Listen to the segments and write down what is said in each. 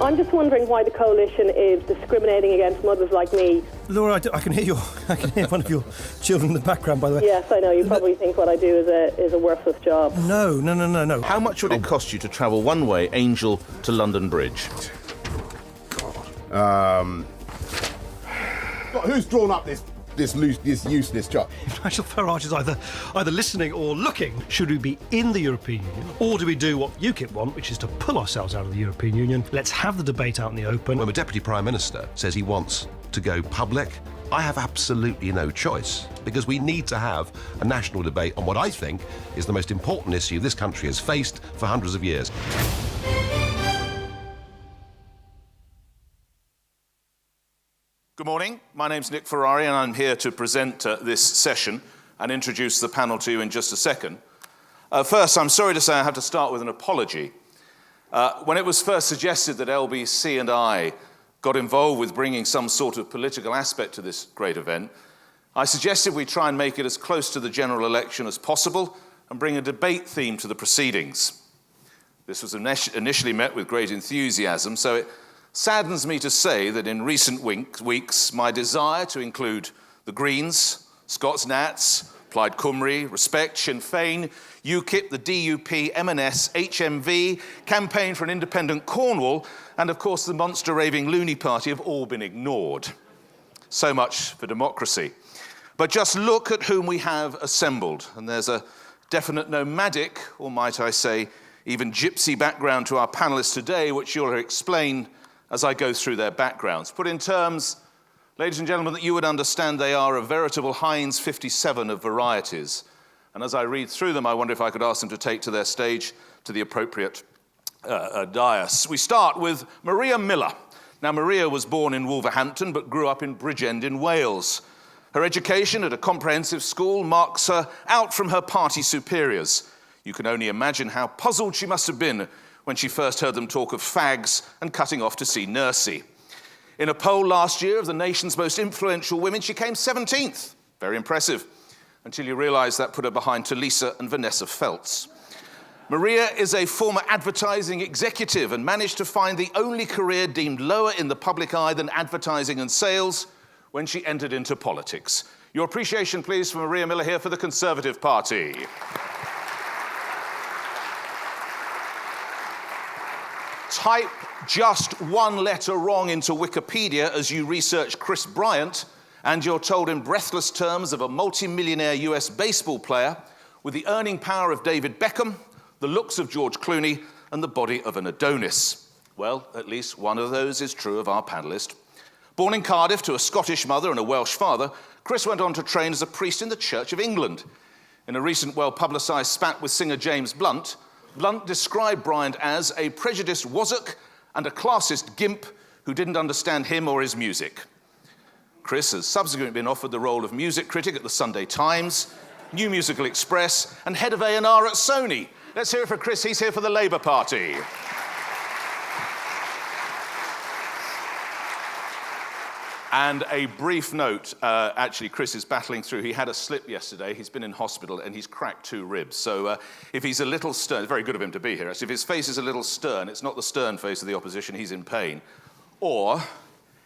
I'm just wondering why the coalition is discriminating against mothers like me. Laura, I can hear one of your children in the background, by the way. Yes, I know. You probably think what I do is a worthless job. No. How much would it cost you to travel one way, Angel, to London Bridge? Who's drawn up this useless chart? Nigel Farage is either listening or looking. Should we be in the European Union, or do we do what UKIP want, which is to pull ourselves out of the European Union? Let's have the debate out in the open. When the Deputy Prime Minister says he wants to go public, I have absolutely no choice, because we need to have a national debate on what I think is the most important issue this country has faced for hundreds of years. Good morning. My name's Nick Ferari, and I'm here to present this session and introduce the panel to you in just a second. First, I'm sorry to say I have to start with an apology. When it was first suggested that LBC and I got involved with bringing some sort of political aspect to this great event, I suggested we try and make it as close to the general election as possible and bring a debate theme to the proceedings. This was initially met with great enthusiasm, so it saddens me to say that in recent weeks, my desire to include the Greens, Scots Nats, Plaid Cymru, Respect, Sinn Féin, UKIP, the DUP, M&S, HMV, Campaign for an Independent Cornwall, and of course the monster raving Looney Party have all been ignored. So much for democracy. But just look at whom we have assembled, and there's a definite nomadic, or might I say, even gypsy background to our panellists today, which you'll explain as I go through their backgrounds. Put in terms, ladies and gentlemen, that you would understand they are a veritable Heinz 57 of varieties. And as I read through them, I wonder if I could ask them to take to their stage to the appropriate dais. We start with Maria Miller. Now, Maria was born in Wolverhampton, but grew up in Bridgend in Wales. Her education at a comprehensive school marks her out from her party superiors. You can only imagine how puzzled she must have been when she first heard them talk of fags and cutting off to see Nursey. In a poll last year of the nation's most influential women, she came 17th. Very impressive, until you realise that put her behind Talisa and Vanessa Feltz. Maria is a former advertising executive and managed to find the only career deemed lower in the public eye than advertising and sales when she entered into politics. Your appreciation, please, for Maria Miller here for the Conservative Party. Type just one letter wrong into Wikipedia as you research Chris Bryant, and you're told in breathless terms of a multi-millionaire US baseball player with the earning power of David Beckham, the looks of George Clooney, and the body of an Adonis. Well, at least one of those is true of our panellist. Born in Cardiff to a Scottish mother and a Welsh father, Chris went on to train as a priest in the Church of England. In a recent well-publicised spat with singer James Blunt, Blunt described Bryant as a prejudiced wazzock and a classist gimp who didn't understand him or his music. Chris has subsequently been offered the role of music critic at the Sunday Times, New Musical Express, and head of A&R at Sony. Let's hear it for Chris. He's here for the Labour Party. And a brief note, actually, Chris is battling through. He had a slip yesterday. He's been in hospital, and he's cracked 2 ribs. So if he's a little stern, it's very good of him to be here. Actually, if his face is a little stern, it's not the stern face of the opposition. He's in pain. Or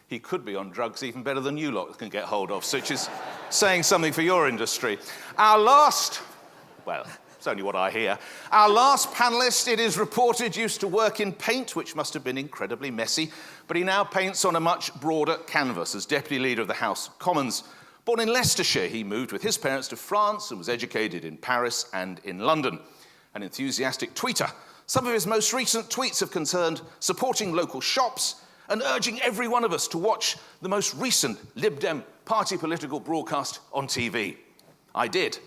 he could be on drugs even better than you lot can get hold of, which is saying something for your industry. Our last, well, it's only what I hear. Our last panellist, it is reported, used to work in paint, which must have been incredibly messy, but he now paints on a much broader canvas as Deputy Leader of the House of Commons. Born in Leicestershire, he moved with his parents to France and was educated in Paris and in London. An enthusiastic tweeter. Some of his most recent tweets have concerned supporting local shops and urging every one of us to watch the most recent Lib Dem party political broadcast on TV. I did.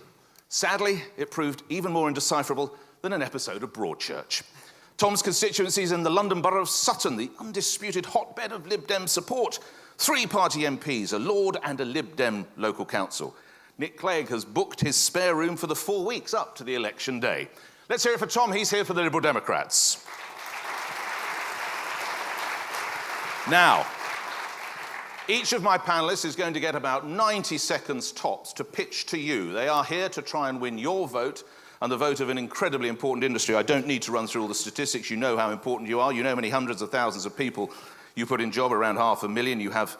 Sadly, it proved even more indecipherable than an episode of Broadchurch. Tom's constituency is in the London Borough of Sutton, the undisputed hotbed of Lib Dem support. 3 party MPs, a Lord and a Lib Dem local council. Nick Clegg has booked his spare room for the 4 weeks up to the election day. Let's hear it for Tom. He's here for the Liberal Democrats. Now, Each of my panellists is going to get about 90 seconds tops to pitch to you. They are here to try and win your vote and the vote of an incredibly important industry. I don't need to run through all the statistics. You know how important you are. You know how many hundreds of thousands of people you put in job, around 500,000. You have,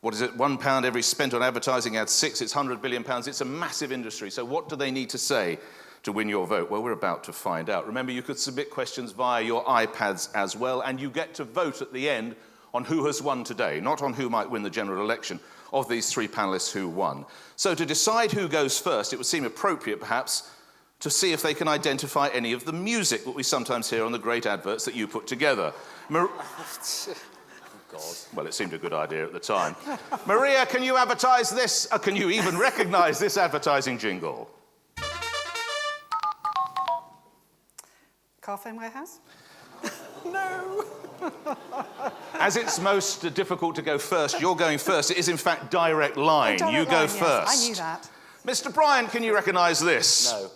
what is it, £1 every spent on advertising adds 6, it's £100 billion. It's a massive industry. So what do they need to say to win your vote? Well, we're about to find out. Remember, you could submit questions via your iPads as well, and you get to vote at the end on who has won today, not on who might win the general election of these three panellists who won. So to decide who goes first, it would seem appropriate, perhaps, to see if they can identify any of the music that we sometimes hear on the great adverts that you put together. God. Well, it seemed a good idea at the time. Maria, can you advertise this? Can you even recognise this advertising jingle? Car phone warehouse? No. As it's most difficult to go first, you're going first. It is, in fact, direct line. You go yes, first. I knew that. Mr. Bryant, can you recognise this? No.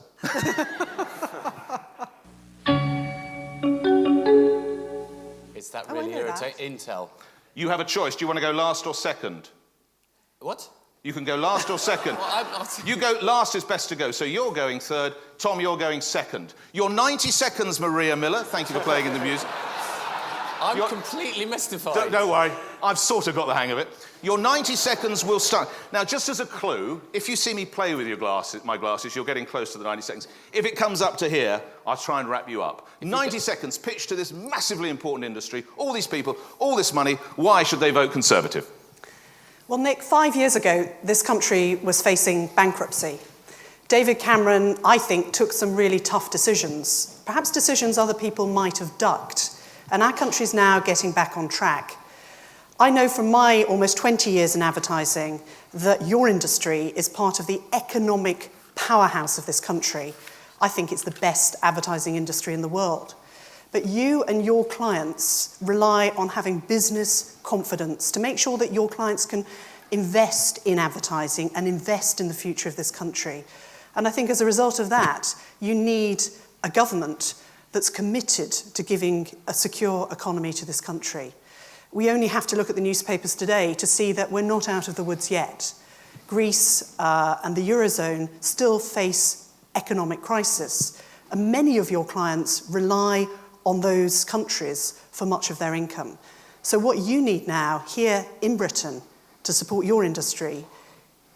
It's that really irritating. Intel. You have a choice. Do you want to go last or second? What? You can go last or second. You go last is best to go, so you're going third. Tom, you're going second. Your 90 seconds, Maria Miller. Thank you for playing in the music. I'm completely mystified. Don't worry, I've sort of got the hang of it. Your 90 seconds will start. Now, just as a clue, if you see me play with my glasses, you're getting close to the 90 seconds. If it comes up to here, I'll try and wrap you up. In 90 seconds, pitch to this massively important industry, all these people, all this money, why should they vote Conservative? Well, Nick, 5 years ago, this country was facing bankruptcy. David Cameron, I think, took some really tough decisions, perhaps decisions other people might have ducked. And our country's now getting back on track. I know from my almost 20 years in advertising that your industry is part of the economic powerhouse of this country. I think it's the best advertising industry in the world. But you and your clients rely on having business confidence to make sure that your clients can invest in advertising and invest in the future of this country. And I think as a result of that, you need a government that's committed to giving a secure economy to this country. We only have to look at the newspapers today to see that we're not out of the woods yet. Greece and the Eurozone still face economic crisis, and many of your clients rely on those countries for much of their income. So what you need now here in Britain to support your industry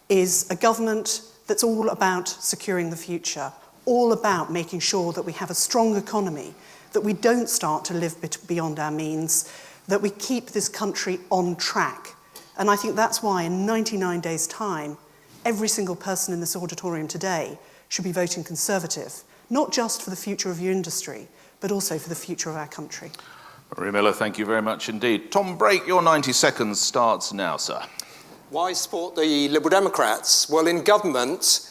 is a government that's all about securing the future, all about making sure that we have a strong economy, that we don't start to live beyond our means, that we keep this country on track. And I think that's why in 99 days' time, every single person in this auditorium today should be voting Conservative, not just for the future of your industry, but also for the future of our country. Maria Miller, thank you very much indeed. Tom Brake, your 90 seconds starts now, sir. Why support the Liberal Democrats? Well, in government,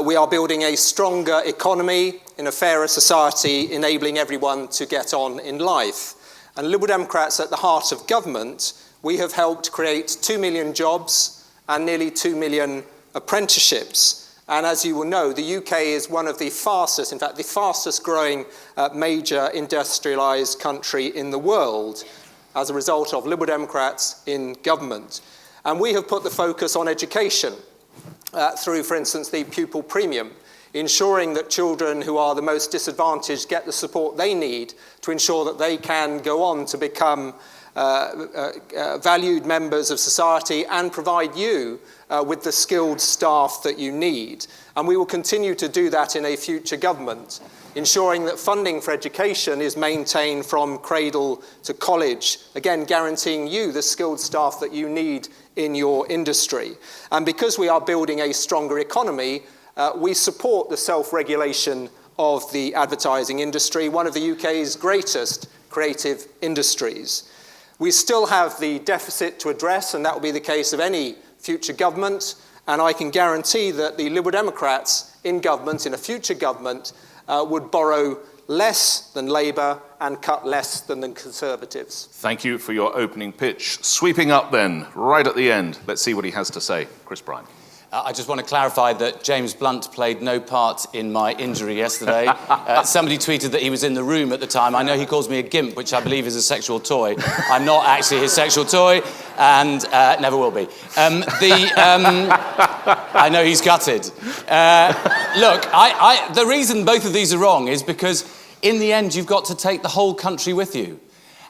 we are building a stronger economy in a fairer society, enabling everyone to get on in life. And Liberal Democrats at the heart of government, we have helped create 2 million jobs and nearly 2 million apprenticeships. And as you will know, the UK is one of the fastest, in fact, the fastest growing major industrialised country in the world as a result of Liberal Democrats in government. And we have put the focus on education through, for instance, the pupil premium, ensuring that children who are the most disadvantaged get the support they need to ensure that they can go on to become valued members of society and provide you with the skilled staff that you need. And we will continue to do that in a future government, ensuring that funding for education is maintained from cradle to college, again guaranteeing you the skilled staff that you need in your industry. And because we are building a stronger economy, we support the self-regulation of the advertising industry, one of the UK's greatest creative industries. We still have the deficit to address, and that will be the case of any future government, and I can guarantee that the Liberal Democrats in government, in a future government, would borrow less than Labour and cut less than the Conservatives. Thank you for your opening pitch. Sweeping up then, right at the end, let's see what he has to say. Chris Bryant. I just want to clarify that James Blunt played no part in my injury yesterday. Somebody tweeted that he was in the room at the time. I know he calls me a gimp, which I believe is a sexual toy. I'm not actually his sexual toy, and never will be. I know he's gutted. Look, the reason both of these are wrong is because in the end, you've got to take the whole country with you.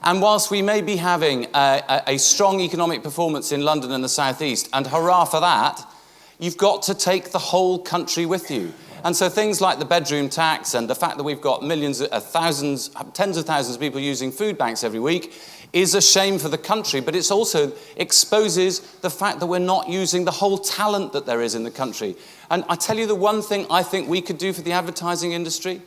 And whilst we may be having a strong economic performance in London and the South East, and hurrah for that, you've got to take the whole country with you. And so things like the bedroom tax and the fact that we've got millions, thousands, tens of thousands of people using food banks every week is a shame for the country, but it also exposes the fact that we're not using the whole talent that there is in the country. And I tell you the one thing I think we could do for the advertising industry,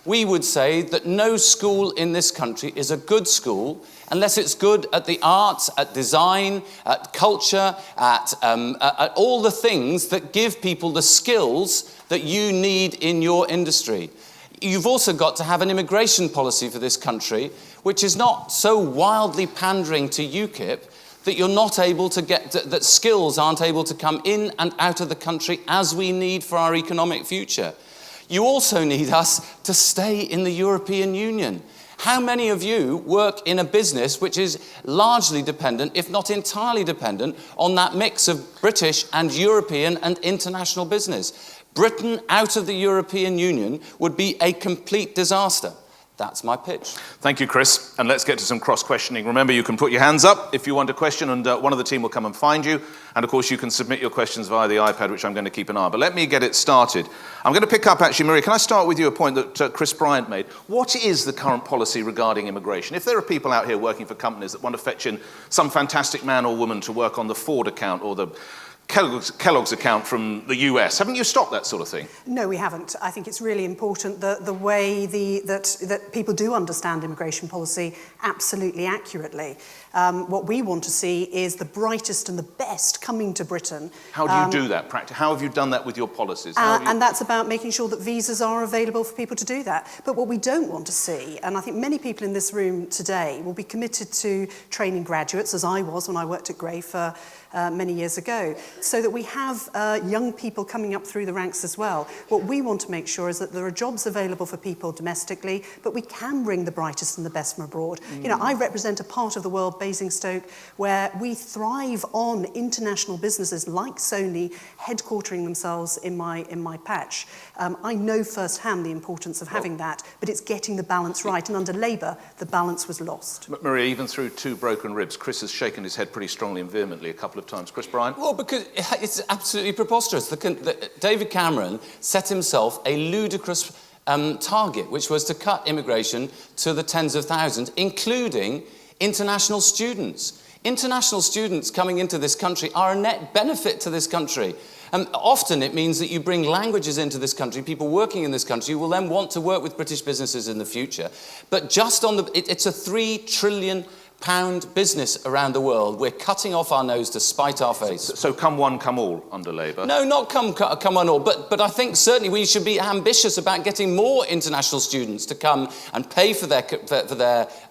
we would say that no school in this country is a good school unless it's good at the arts, at design, at culture, at all the things that give people the skills that you need in your industry. You've also got to have an immigration policy for this country, which is not so wildly pandering to UKIP that you're not able to get, that skills aren't able to come in and out of the country as we need for our economic future. You also need us to stay in the European Union. How many of you work in a business which is largely dependent, if not entirely dependent, on that mix of British and European and international business? Britain out of the European Union would be a complete disaster. That's my pitch. Thank you, Chris. And let's get to some cross-questioning. Remember, you can put your hands up if you want a question, and one of the team will come and find you. And, of course, you can submit your questions via the iPad, which I'm going to keep an eye on. But let me get it started. I'm going to pick up, actually, Maria, can I start with you a point that Chris Bryant made? What is the current policy regarding immigration? If there are people out here working for companies that want to fetch in some fantastic man or woman to work on the Ford account or the Kellogg's account from the US. Haven't you stopped that sort of thing? No, we haven't. I think it's really important that the way that people do understand immigration policy absolutely accurately. What we want to see is the brightest and the best coming to Britain. How do you do that? How have you done that with your policies? And that's about making sure that visas are available for people to do that. But what we don't want to see, and I think many people in this room today will be committed to training graduates, as I was when I worked at Grey for many years ago, so that we have young people coming up through the ranks as well. What we want to make sure is that there are jobs available for people domestically, but we can bring the brightest and the best from abroad. You know, I represent a part of the world, Basingstoke, where we thrive on international businesses like Sony headquartering themselves in my patch. I know firsthand the importance of having that, but it's getting the balance right. And under Labour, the balance was lost. Maria, even through 2 broken ribs, Chris has shaken his head pretty strongly and vehemently a couple of times. Chris Bryant? Well, because it's absolutely preposterous. David Cameron set himself a ludicrous target, which was to cut immigration to the tens of thousands, including international students. International students coming into this country are a net benefit to this country. Often it means that you bring languages into this country, people working in this country will then want to work with British businesses in the future. But just on it's a £3 trillion business around the world. We're cutting off our nose to spite our face. So come one, come all under Labour? No, not come one all. But I think certainly we should be ambitious about getting more international students to come and pay for their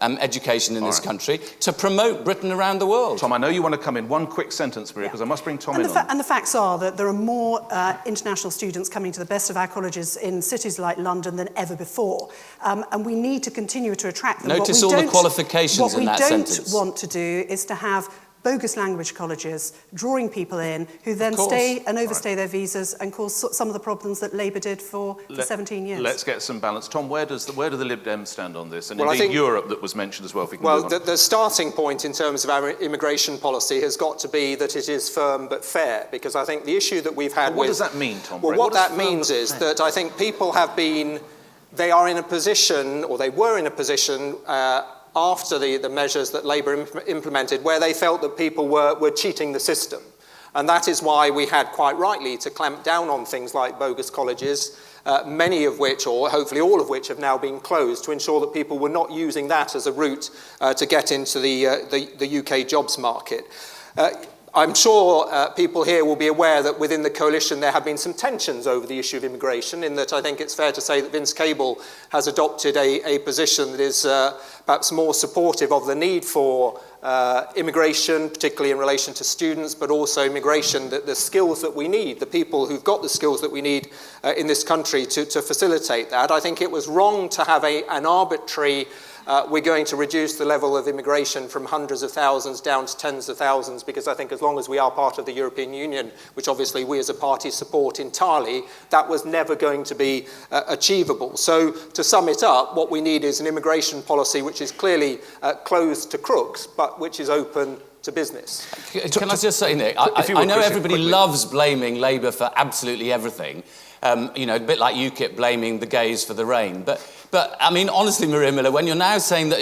education in this country to promote Britain around the world. Tom, I know you want to come in. One quick sentence, Maria, because I must bring Tom in on. And the facts are that there are more international students coming to the best of our colleges in cities like London than ever before. And we need to continue to attract them. Notice all the qualifications in that sentence. What we don't want to do is to have bogus language colleges drawing people in who then stay and overstay their visas and cause some of the problems that Labour did for 17 years. Let's get some balance. Tom, where do the Lib Dems stand on this? And indeed Europe that was mentioned as well. If we can the starting point in terms of our immigration policy has got to be that it is firm but fair, because I think the issue that we've had What does that mean, Tom? Well, what that means is that I think people have been, they are in a position, or they were in a position after the measures that Labour implemented, where they felt that people were cheating the system. And that is why we had, quite rightly, to clamp down on things like bogus colleges, many of which, or hopefully all of which, have now been closed, to ensure that people were not using that as a route to get into the UK jobs market. I'm sure people here will be aware that within the coalition there have been some tensions over the issue of immigration, in that I think it's fair to say that Vince Cable has adopted a position that is perhaps more supportive of the need for immigration, particularly in relation to students, but also immigration, the skills that we need, the people who've got the skills that we need in this country to facilitate that. I think it was wrong to have an arbitrary we're going to reduce the level of immigration from hundreds of thousands down to tens of thousands, because I think as long as we are part of the European Union, which obviously we as a party support entirely, that was never going to be achievable. So to sum it up, what we need is an immigration policy which is clearly closed to crooks, but which is open to business. Can I just say, Nick, I know everybody loves blaming Labour for absolutely everything. You know, a bit like UKIP blaming the gays for the rain. But I mean, honestly, Maria Miller, when you're now saying that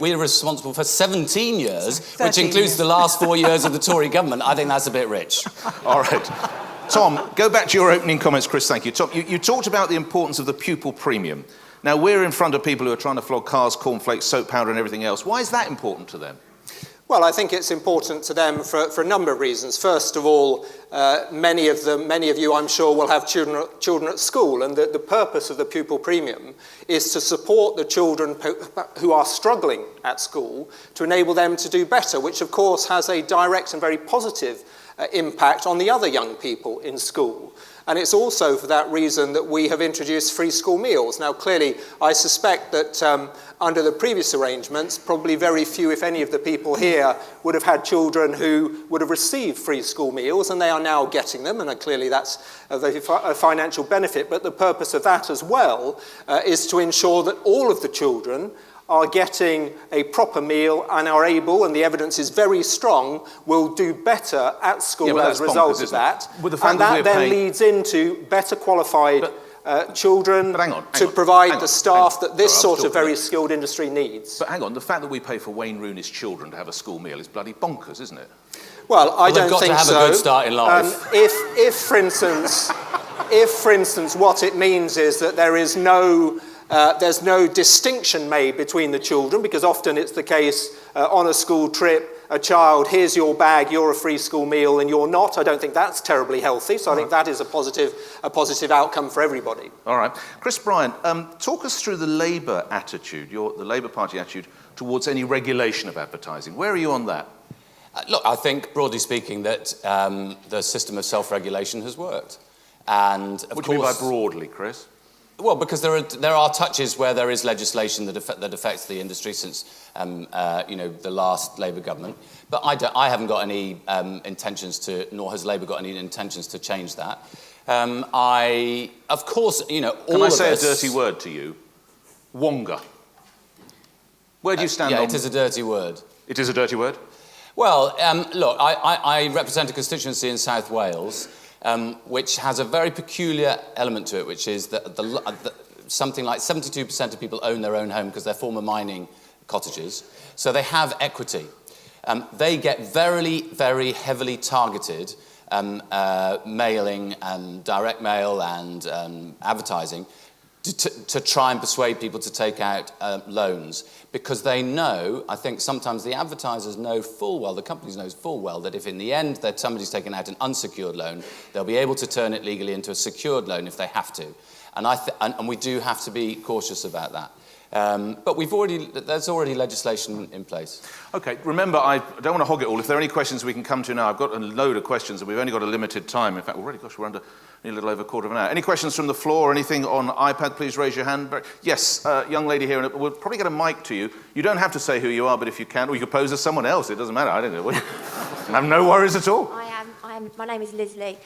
we're responsible for 17 years, which includes the last 4 years of the Tory government, I think that's a bit rich. All right. Tom, go back to your opening comments, Chris, thank you. Tom, you talked about the importance of the pupil premium. Now, we're in front of people who are trying to flog cars, cornflakes, soap powder and everything else. Why is that important to them? Well, I think it's important to them for a number of reasons. First of all, many of you, I'm sure, will have children at school, and the purpose of the pupil premium is to support the children who are struggling at school, to enable them to do better, which of course has a direct and very positive impact on the other young people in school. And it's also for that reason that we have introduced free school meals. Now, clearly, I suspect that under the previous arrangements, probably very few, if any, of the people here would have had children who would have received free school meals, and they are now getting them, and clearly that's a financial benefit. But the purpose of that as well is to ensure that all of the children are getting a proper meal and are able, and the evidence is very strong, will do better at school as a result of that. And that then leads into better qualified children to provide the staff that this sort of very skilled industry needs. But hang on, the fact that we pay for Wayne Rooney's children to have a school meal is bloody bonkers, isn't it? Well, I don't think so. They've got to have a good start in life. If, for instance, what it means is that there's no distinction made between the children, because often it's the case on a school trip, a child, here's your bag, you're a free school meal, and you're not. I don't think that's terribly healthy, so I think that is a positive outcome for everybody. All right. Chris Bryant, talk us through the Labour attitude, the Labour Party attitude towards any regulation of advertising. Where are you on that? Look, I think, broadly speaking, that the system of self-regulation has worked. And of what do you mean by broadly, Chris? Well, because there are touches where there is legislation that affects the industry since the last Labour government. But I haven't got any intentions to, nor has Labour got any intentions to change that. Of course, all of us... Can I say a dirty word to you? Wonga. Where do you stand on... Yeah, it is a dirty word. It is a dirty word? Well, look, I represent a constituency in South Wales, which has a very peculiar element to it, which is that something like 72% of people own their own home because they're former mining cottages, so they have equity. They get very, very heavily targeted mailing and direct mail and advertising to try and persuade people to take out loans, because they know, I think sometimes the advertisers know full well, the companies know full well, that if in the end that somebody's taken out an unsecured loan, they'll be able to turn it legally into a secured loan if they have to. And we do have to be cautious about that. But there's already legislation in place. OK, remember, I don't want to hog it all. If there are any questions we can come to now, I've got a load of questions and we've only got a limited time. In fact, already, gosh, we're under a little over a quarter of an hour. Any questions from the floor or anything on iPad, please raise your hand. Yes, young lady here, and we'll probably get a mic to you. You don't have to say who you are, but if you can, or you could pose as someone else, it doesn't matter, I don't know. I have no worries at all. My name is Liz Lee.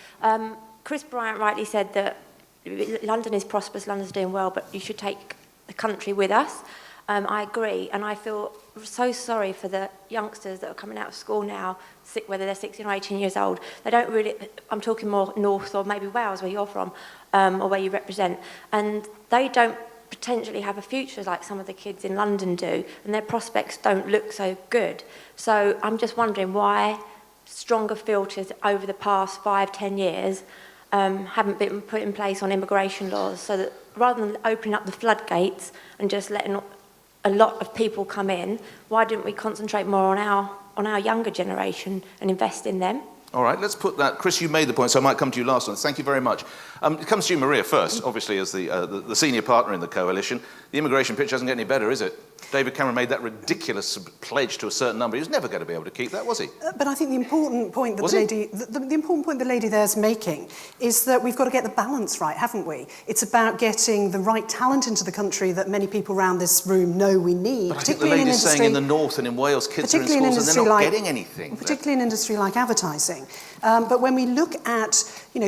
Chris Bryant rightly said that London is prosperous, London's doing well, but you should take the country with us. I agree, and I feel so sorry for the youngsters that are coming out of school now, whether they're 16 or 18 years old. They don't really, I'm talking more north or maybe Wales, where you're from, or where you represent, and they don't potentially have a future like some of the kids in London do, and their prospects don't look so good. So I'm just wondering why stronger filters over the past 5-10 years haven't been put in place on immigration laws, so that rather than opening up the floodgates and just letting a lot of people come in, why didn't we concentrate more on our on our younger generation and invest in them. All right, let's put that. Chris, you made the point, so I might come to you last one. Thank you very much. It comes to you, Maria, first, obviously, as the senior partner in the coalition. The immigration picture doesn't get any better, is it? David Cameron made that ridiculous pledge to a certain number. He was never going to be able to keep that, was he? But I think the important point that the important point the lady there is making is that we've got to get the balance right, haven't we? It's about getting the right talent into the country that many people around this room know we need. But I think the lady's saying in the north and in Wales, kids are in schools and they're not getting anything. Particularly in an industry like advertising. But when we look at,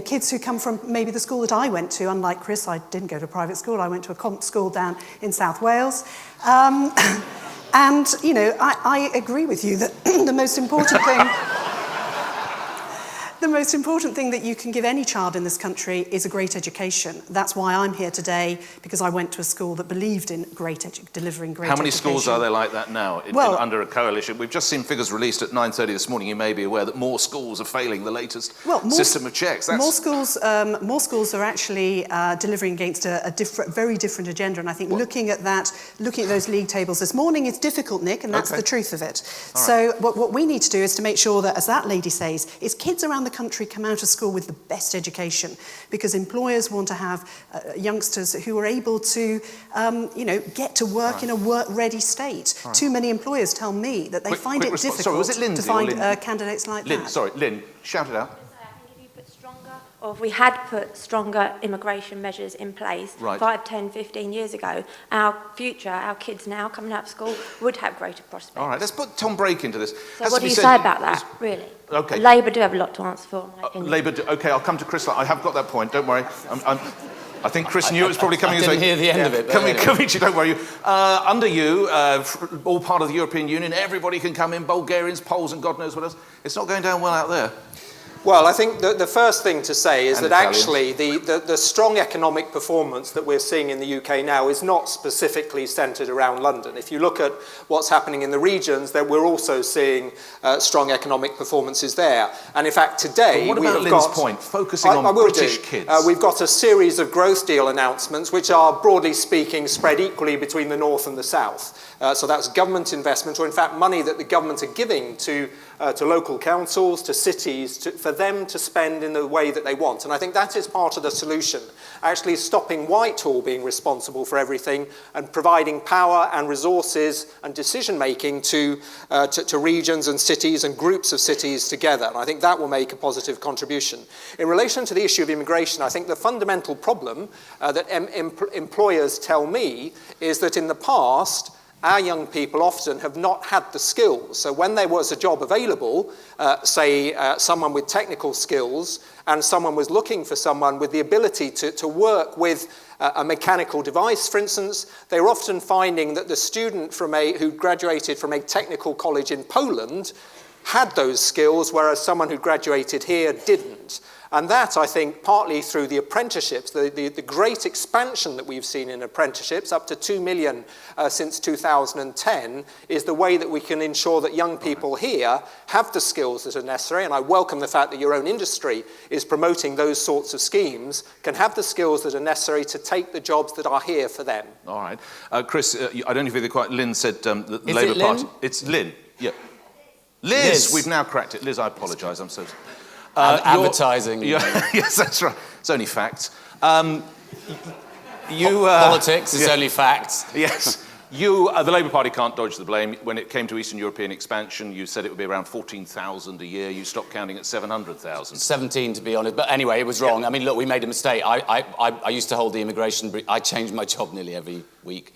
kids who come from maybe the school that I went to, unlike Chris, I didn't go to a private school. I went to a comp school down in South Wales. And, I agree with you that the most important thing that you can give any child in this country is a great education. That's why I'm here today, because I went to a school that believed in delivering great education. How many schools are there like that now under a coalition? We've just seen figures released at 9:30 this morning. You may be aware that more schools are failing the latest system of checks. More schools are actually delivering against a very different agenda. And I think looking at those league tables this morning, it's difficult, Nick, and that's the truth of it. All so right. what we need to do is to make sure that, as that lady says, is kids around the country come out of school with the best education, because employers want to have youngsters who are able to, get to work in a work-ready state. Right. Too many employers tell me that they find it difficult to find candidates like that. Lynn, shout it out. Or if we had put stronger immigration measures in place 5, 10, 15 years ago, our future, our kids now coming out of school would have greater prospects. All right, let's put Tom Brake into this. So what do you say about that, really? Okay. Labour do have a lot to answer for, in my opinion. Labour do, okay, I'll come to Chris. I have got that point, don't worry. I think Chris knew it was probably coming. I didn't hear the end of it. Don't worry. Under you, all part of the European Union, everybody can come in, Bulgarians, Poles, and God knows what else. It's not going down well out there. Well, I think the first thing to say is that actually the strong economic performance that we're seeing in the UK now is not specifically centred around London. If you look at what's happening in the regions, then we're also seeing strong economic performances there. And in fact, today what about Lynn's point, focusing on British kids? We've got a series of growth deal announcements which are, broadly speaking, spread equally between the north and the south. So that's government investment, or in fact money that the government are giving to local councils, to cities, for them to spend in the way that they want. And I think that is part of the solution, actually stopping Whitehall being responsible for everything and providing power and resources and decision-making to regions and cities and groups of cities together. And I think that will make a positive contribution. In relation to the issue of immigration, I think the fundamental problem that employers tell me is that in the past, our young people often have not had the skills. So when there was a job available, someone with technical skills, and someone was looking for someone with the ability to work with a mechanical device, for instance, they were often finding that the student who graduated from a technical college in Poland had those skills, whereas someone who graduated here didn't. And that, I think, partly through the apprenticeships, the great expansion that we've seen in apprenticeships, up to 2 million since 2010, is the way that we can ensure that young people here have the skills that are necessary. And I welcome the fact that your own industry is promoting those sorts of schemes, can have the skills that are necessary to take the jobs that are here for them. All right. Chris, I don't know if you're quite... Lynn said the is Labour it Party... Lynn? It's Lynn, yeah. Liz! We've now cracked it. Liz, I apologise, I'm so... advertising. Yes, that's right. It's only facts. Politics is only facts. Yes. The Labour Party can't dodge the blame. When it came to Eastern European expansion, you said it would be around 14,000 a year. You stopped counting at 700,000. 17, to be honest. But anyway, it was wrong. I mean, look, we made a mistake. I used to hold the immigration brief. I changed my job nearly every week,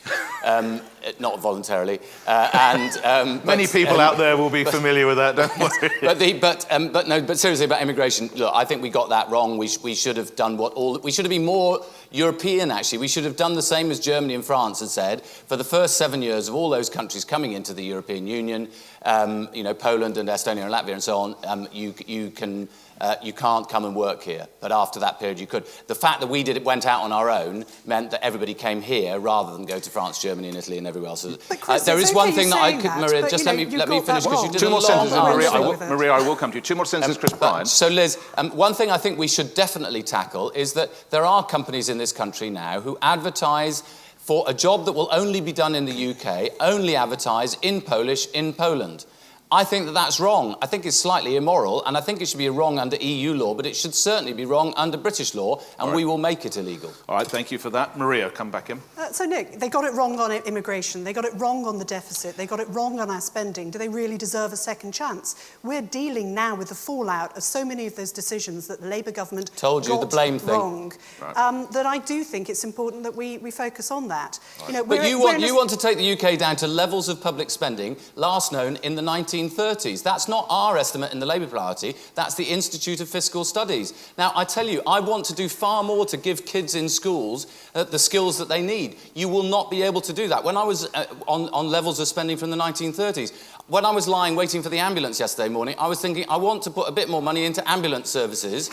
not voluntarily. Many people out there will be familiar with that, don't worry. But seriously, about immigration, look, I think we got that wrong. We should have done we should have been more European, actually. We should have done the same as Germany and France had said. For the first 7 years of all those countries coming into the European Union, Poland and Estonia and Latvia and so on, you can't come and work here. But after that period, you could. The fact that we went out on our own meant that everybody came here rather than go to France, Germany and Italy and everywhere else. Chris, there is one thing that I could, Maria, just let me finish, because you did 2 more sentences, answer. Maria, I will come to you. 2 more sentences, Chris Bryant. So, Liz, one thing I think we should definitely tackle is that there are companies in this country now who advertise for a job that will only be done in the UK, only advertise in Polish in Poland. I think that that's wrong. I think it's slightly immoral, and I think it should be wrong under EU law, but it should certainly be wrong under British law, and we will make it illegal. All right, thank you for that. Maria, come back in. So, Nick, they got it wrong on immigration. They got it wrong on the deficit. They got it wrong on our spending. Do they really deserve a second chance? We're dealing now with the fallout of so many of those decisions that the Labour government told you got the blame thing wrong. Right. That I do think it's important that we focus on that. Right. You know, but you want to take the UK down to levels of public spending last known in the 1930s. That's not our estimate in the Labour Party. That's the Institute of Fiscal Studies. Now, I tell you, I want to do far more to give kids in schools the skills that they need. You will not be able to do that. When I was on levels of spending from the 1930s, when I was lying waiting for the ambulance yesterday morning, I was thinking, I want to put a bit more money into ambulance services.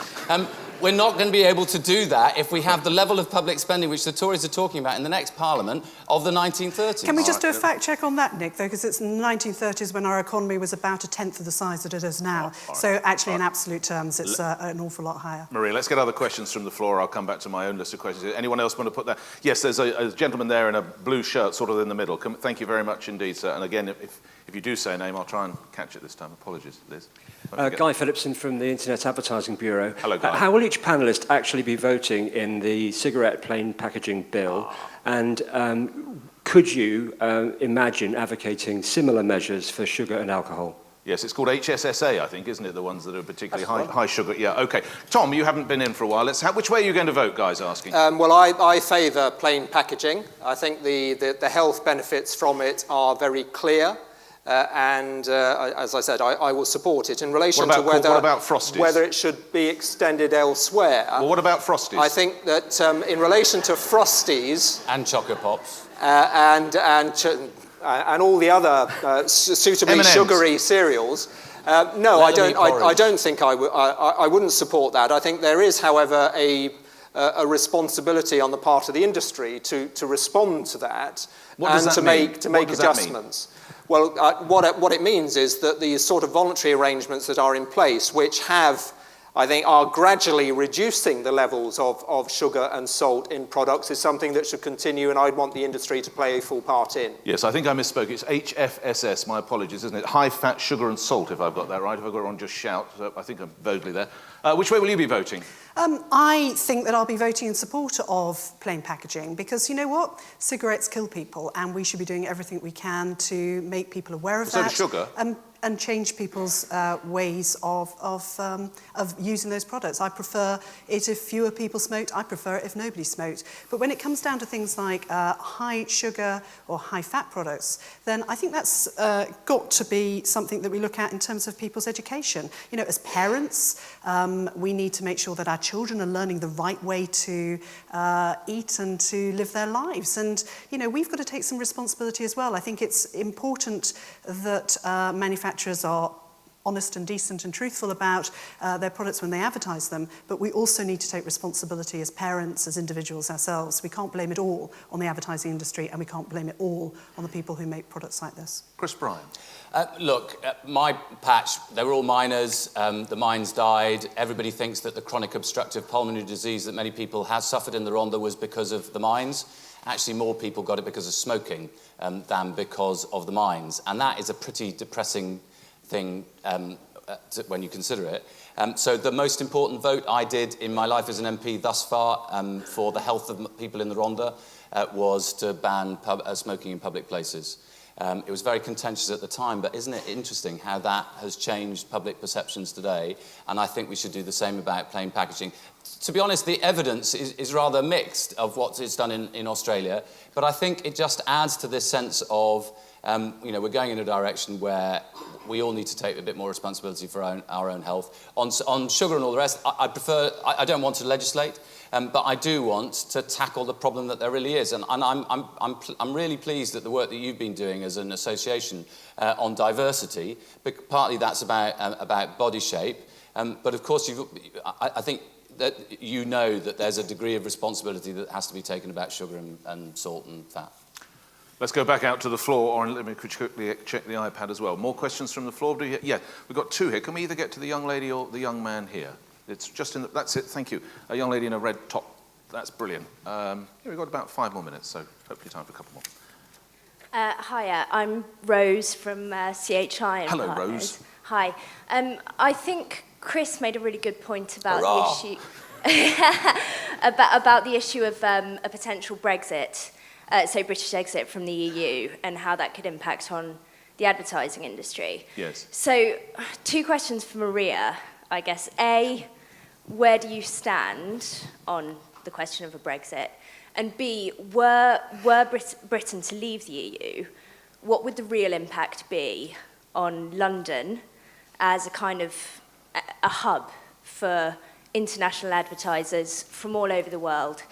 We're not going to be able to do that if we have the level of public spending which the Tories are talking about in the next Parliament of the 1930s. Can we just do a fact check on that, Nick, though, because it's in the 1930s when our economy was about 1/10 of the size that it is now. So actually, in absolute terms, it's an awful lot higher. Maria, let's get other questions from the floor. I'll come back to my own list of questions. Anyone else want to put that? Yes, there's a gentleman there in a blue shirt, sort of in the middle. Thank you very much indeed, sir. And again, if you do say a name, I'll try and catch it this time. Apologies, Liz. Guy Phillipson from the Internet Advertising Bureau. Hello, Guy. How will each panellist actually be voting in the cigarette plain packaging bill? And could you imagine advocating similar measures for sugar and alcohol? Yes, it's called HSSA, I think, isn't it? The ones that are particularly high sugar. Yeah, OK. Tom, you haven't been in for a while. Which way are you going to vote, guys asking? Well, I favour plain packaging. I think the health benefits from it are very clear. As I said, I will support it. In relation to what about Frosties? Whether it should be extended elsewhere. Well, what about Frosties? I think that in relation to Frosties... And Choco Pops. And all the other suitably M&Ms. sugary cereals. No, I don't think I wouldn't support that. I think there is, however, a responsibility on the part of the industry to respond to that and to make adjustments. Well, what it means is that the sort of voluntary arrangements that are in place, which I think, are gradually reducing the levels of sugar and salt in products, is something that should continue, and I'd want the industry to play a full part in. Yes, I think I misspoke. It's HFSS, my apologies, isn't it? High fat, sugar and salt, if I've got that right. If I've got it wrong, just shout. So I think I'm vaguely there. Which way will you be voting? I think that I'll be voting in support of plain packaging because, you know what? Cigarettes kill people, and we should be doing everything we can to make people aware of that. So does sugar. And change people's ways of using those products. I prefer it if fewer people smoked. I prefer it if nobody smoked. But when it comes down to things like high sugar or high fat products, then I think that's got to be something that we look at in terms of people's education. You know, as parents, we need to make sure that our children are learning the right way to eat and to live their lives. And, you know, we've got to take some responsibility as well. I think it's important that manufacturers are honest and decent and truthful about their products when they advertise them, but we also need to take responsibility as parents, as individuals ourselves. We can't blame it all on the advertising industry, and we can't blame it all on the people who make products like this. Chris Bryant. Look, my patch, they were all miners, the mines died. Everybody thinks that the chronic obstructive pulmonary disease that many people have suffered in the Rhondda was because of the mines. Actually, more people got it because of smoking than because of the mines. And that is a pretty depressing thing when you consider it. So the most important vote I did in my life as an MP thus far for the health of people in the Rhondda was to ban smoking in public places. It was very contentious at the time, but isn't it interesting how that has changed public perceptions today? And I think we should do the same about plain packaging. To be honest, the evidence is rather mixed of what is done in Australia, but I think it just adds to this sense of, you know, we're going in a direction where we all need to take a bit more responsibility for our own health. On sugar and all the rest, I don't want to legislate, but I do want to tackle the problem that there really is. And I'm really pleased at the work that you've been doing as an association on diversity. But partly that's about body shape, but of course I think that you know that there's a degree of responsibility that has to be taken about sugar and salt and fat. Let's go back out to the floor, or let me quickly check the iPad as well. More questions from the floor? Yeah, we've got two here. Can we either get to the young lady or the young man here? It's just in the, that's it, thank you. A young lady in a red top. That's brilliant. We've got about 5 more minutes, so hopefully time for a couple more. Hiya, I'm Rose from CHI. Hello, Rose. Hi. I think Chris made a really good point about Hurrah. the issue about the issue of a potential Brexit, so British exit from the EU, and how that could impact on the advertising industry. Yes. So, 2 questions for Maria, I guess. A, where do you stand on the question of a Brexit? And B, were Britain to leave the EU, what would the real impact be on London as a kind of a hub for international advertisers from all over the world,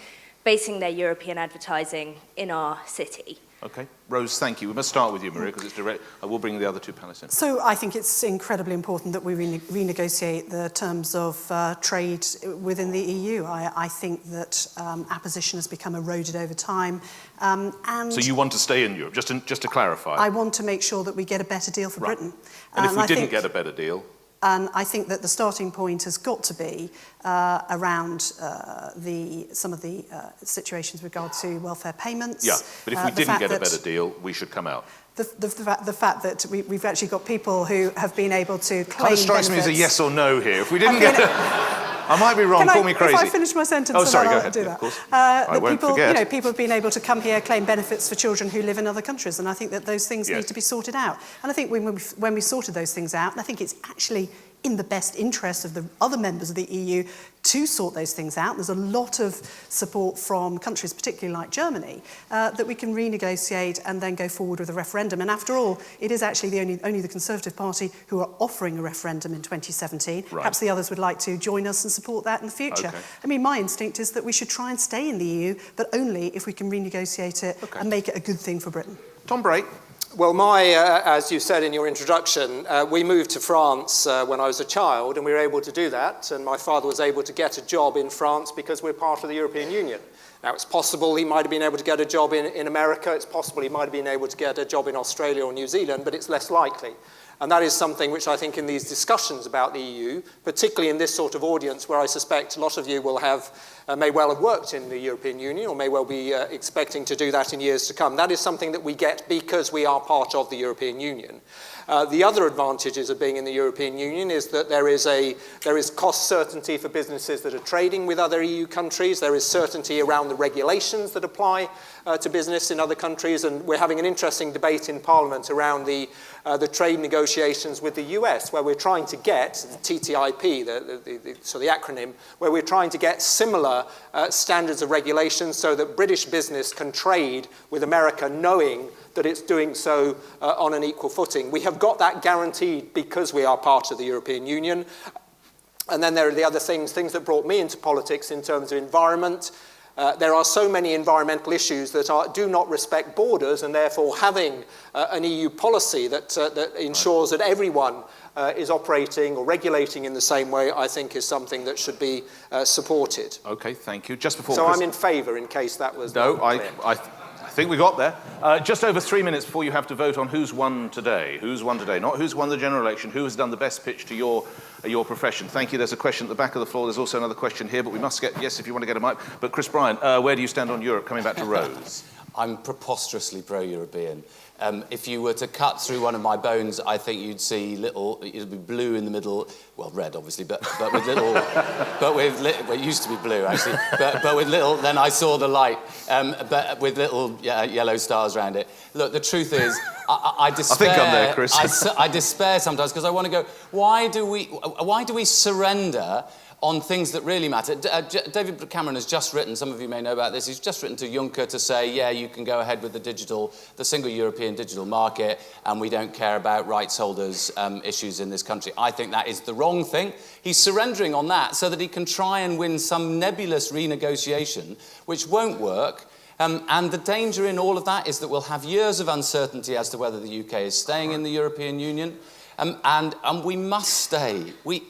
basing their European advertising in our city? Okay. Rose, thank you. We must start with you, Maria, because it's direct. I will bring the other 2 panelists in. So I think it's incredibly important that we renegotiate the terms of trade within the EU. I think that apposition has become eroded over time. And so you want to stay in Europe, just to clarify? I want to make sure that we get a better deal for Britain. And if we didn't get a better deal? And I think that the starting point has got to be around some of the situations with regard to welfare payments. Yeah, but if we didn't get a better deal, we should come out. The fact that we've actually got people who have been able to claim Kind of strikes me as a yes or no here. If we didn't get I might be wrong, call me crazy. If I finish my sentence, oh, sorry, I'll go ahead. do Yeah, that. of course. I won't forget. People have been able to come here, claim benefits for children who live in other countries, and I think that those things need to be sorted out. And I think when we sorted those things out, and I think it's actually in the best interest of the other members of the EU to sort those things out. There's a lot of support from countries, particularly like Germany, that we can renegotiate and then go forward with a referendum. And after all, it is actually only the Conservative Party who are offering a referendum in 2017. Right. Perhaps the others would like to join us and support that in the future. Okay. I mean, my instinct is that we should try and stay in the EU, but only if we can renegotiate it and make it a good thing for Britain. Tom Bray. Well, as you said in your introduction, we moved to France when I was a child, and we were able to do that. And my father was able to get a job in France because we're part of the European Union. Now, it's possible he might have been able to get a job in America. It's possible he might have been able to get a job in Australia or New Zealand, but it's less likely. And that is something which I think in these discussions about the EU, particularly in this sort of audience where I suspect a lot of you will have, may well have worked in the European Union or may well be expecting to do that in years to come. That is something that we get because we are part of the European Union. The other advantages of being in the European Union is that there is cost certainty for businesses that are trading with other EU countries. There is certainty around the regulations that apply to business in other countries. And we're having an interesting debate in Parliament around the trade negotiations with the US, where we're trying to get the TTIP, so the acronym, where we're trying to get similar standards of regulation so that British business can trade with America knowing that it's doing so on an equal footing. We have got that guaranteed because we are part of the European Union. And then there are the other things that brought me into politics in terms of environment. There are so many environmental issues that do not respect borders, and therefore having an EU policy that ensures that everyone is operating or regulating in the same way, I think is something that should be supported. Okay, thank you. Just before so I'm in favour, in case that was no, I think we got there. Just over 3 minutes before you have to vote on who's won today. Who's won today? Not who's won the general election, who has done the best pitch to your profession. Thank you. There's a question at the back of the floor. There's also another question here, but we must get, yes, if you want to get a mic. But Chris Bryant, where do you stand on Europe? Coming back to Rose. I'm preposterously pro-European. If you were to cut through one of my bones, I think you'd see little, it'd be blue in the middle, well, red obviously, but with little, well, it used to be blue actually, but with little, then I saw the light, but with little yellow stars around it. Look, the truth is, I despair. I think I'm there, Chris. I despair sometimes because I want to go, why do we surrender on things that really matter? David Cameron has just written, some of you may know about this, he's just written to Juncker to say, yeah, you can go ahead with the single European digital market, and we don't care about rights holders' issues in this country. I think that is the wrong thing. He's surrendering on that so that he can try and win some nebulous renegotiation, which won't work. And the danger in all of that is that we'll have years of uncertainty as to whether the UK is staying in the European Union. And we must stay. We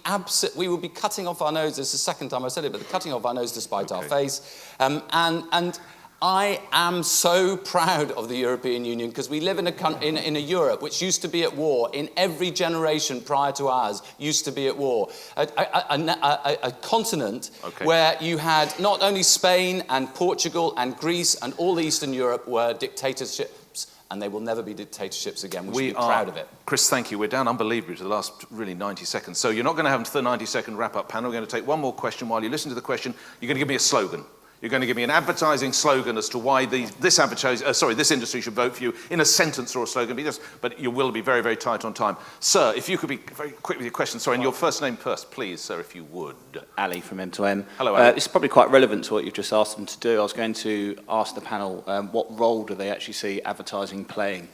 will be cutting off our nose. This is the second time I said it, but cutting off our nose to spite our face. And I am so proud of the European Union because we live in a Europe which used to be at war. In every generation prior to ours used to be at war. A continent where you had not only Spain and Portugal and Greece and all Eastern Europe were dictatorships and they will never be dictatorships again. We should be proud of it. Chris, thank you. We're down unbelievably to the last really 90 seconds. So you're not going to have the 90-second wrap-up panel. We're going to take one more question. While you listen to the question, you're going to give me a slogan. You're going to give me an advertising slogan as to why this industry should vote for you in a sentence or a slogan. But you will be very, very tight on time. Sir, if you could be very quick with your question. Sorry, and your first name first, please, sir, if you would. Ali from M2M. Hello, Ali. This is probably quite relevant to what you've just asked them to do. I was going to ask the panel, what role do they actually see advertising playing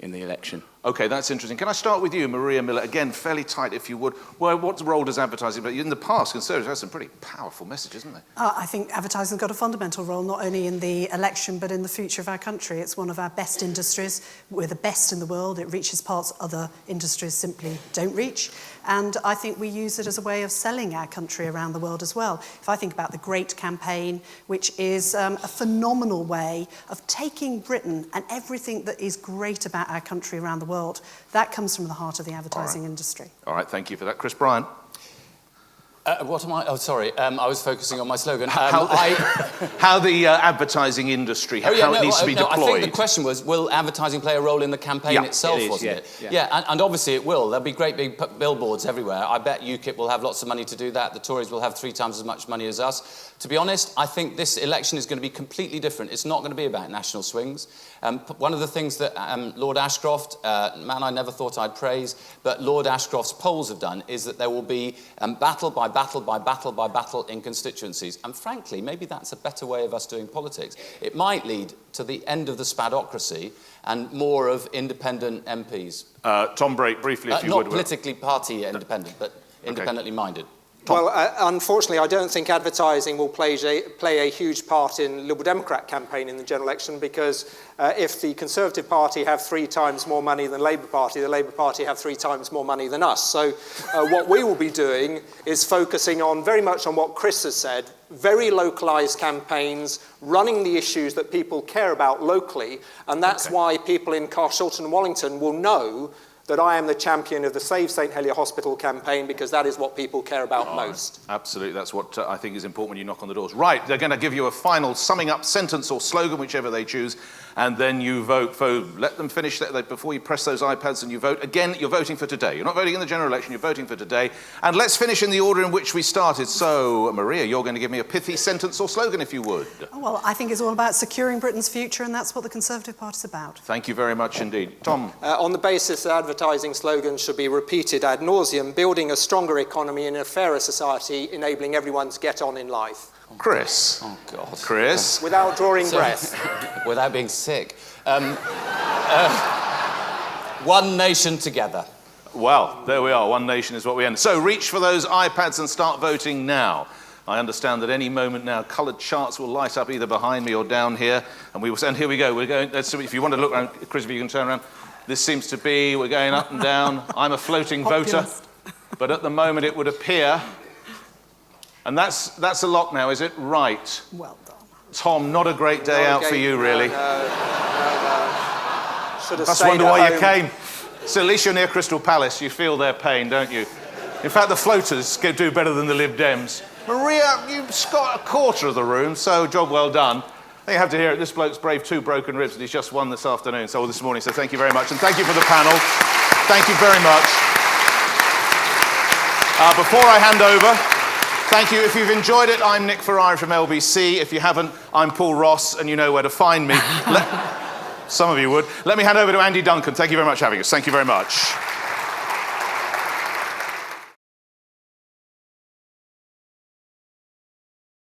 in the election? OK, that's interesting. Can I start with you, Maria Miller? Again, fairly tight, if you would. Well, what role does advertising play? In the past, Conservatives had some pretty powerful messages, haven't they? I think advertising's got a fundamental role, not only in the election, but in the future of our country. It's one of our best industries. We're the best in the world. It reaches parts other industries simply don't reach. And I think we use it as a way of selling our country around the world as well. If I think about the Great Campaign, which is a phenomenal way of taking Britain and everything that is great about our country around the world, that comes from the heart of the advertising industry. All right, thank you for that. Chris Bryant. What am I? Oh, sorry. I was focusing on my slogan. How the advertising industry, how it needs to be deployed. I think the question was, will advertising play a role in the campaign itself, wasn't it? Yeah, and obviously it will. There'll be great big billboards everywhere. I bet UKIP will have lots of money to do that. The Tories will have 3 times as much money as us. To be honest, I think this election is going to be completely different. It's not going to be about national swings. One of the things that Lord Ashcroft, man I never thought I'd praise, but Lord Ashcroft's polls have done is that there will be battle by battle by battle by battle in constituencies. And frankly, maybe that's a better way of us doing politics. It might lead to the end of the spadocracy and more of independent MPs. Tom Brake, briefly, if you would. Not politically party independent, but independently minded. Well, unfortunately, I don't think advertising will play a huge part in the Liberal Democrat campaign in the general election, because if the Conservative Party have 3 times more money than the Labour Party have 3 times more money than us. So what we will be doing is focusing on very much on what Chris has said, very localised campaigns, running the issues that people care about locally, and that's why people in Carshalton and Wallington will know that I am the champion of the Save St Helier Hospital campaign, because that is what people care about most. Absolutely, that's what I think is important when you knock on the doors. Right, they're going to give you a final summing up sentence or slogan, whichever they choose, and then you vote. Let them finish that before you press those iPads and you vote. Again, you're voting for today. You're not voting in the general election, you're voting for today. And let's finish in the order in which we started. So, Maria, you're going to give me a pithy sentence or slogan, if you would. Oh, well, I think it's all about securing Britain's future, and that's what the Conservative Party's about. Thank you very much indeed. Tom? On the basis that advertising slogans should be repeated ad nauseum, building a stronger economy and a fairer society, enabling everyone to get on in life. Chris. Oh, God. Chris. Without drawing breath. Without being sick. One nation together. Well, there we are. One nation is what we end. So reach for those iPads and start voting now. I understand that any moment now, coloured charts will light up either behind me or down here. And here we go. We're going. If you want to look around, Chris, if you can turn around. This seems to be, we're going up and down. I'm a floating voter. But at the moment it would appear, and that's a lock now, is it? Right. Well done. Tom, not a great day out for you, really. No. Should have Must stayed wonder at why home. you came. So at least you're near Crystal Palace. You feel their pain, don't you? In fact, the floaters do better than the Lib Dems. Maria, you've got a quarter of the room, so job well done. You have to hear it. This bloke's braved 2 broken ribs and he's just won this afternoon, or this morning. So thank you very much. And thank you for the panel. Thank you very much. Before I hand over, thank you. If you've enjoyed it, I'm Nick Ferari from LBC. If you haven't, I'm Paul Ross, and you know where to find me. Some of you would. Let me hand over to Andy Duncan. Thank you very much for having us. Thank you very much.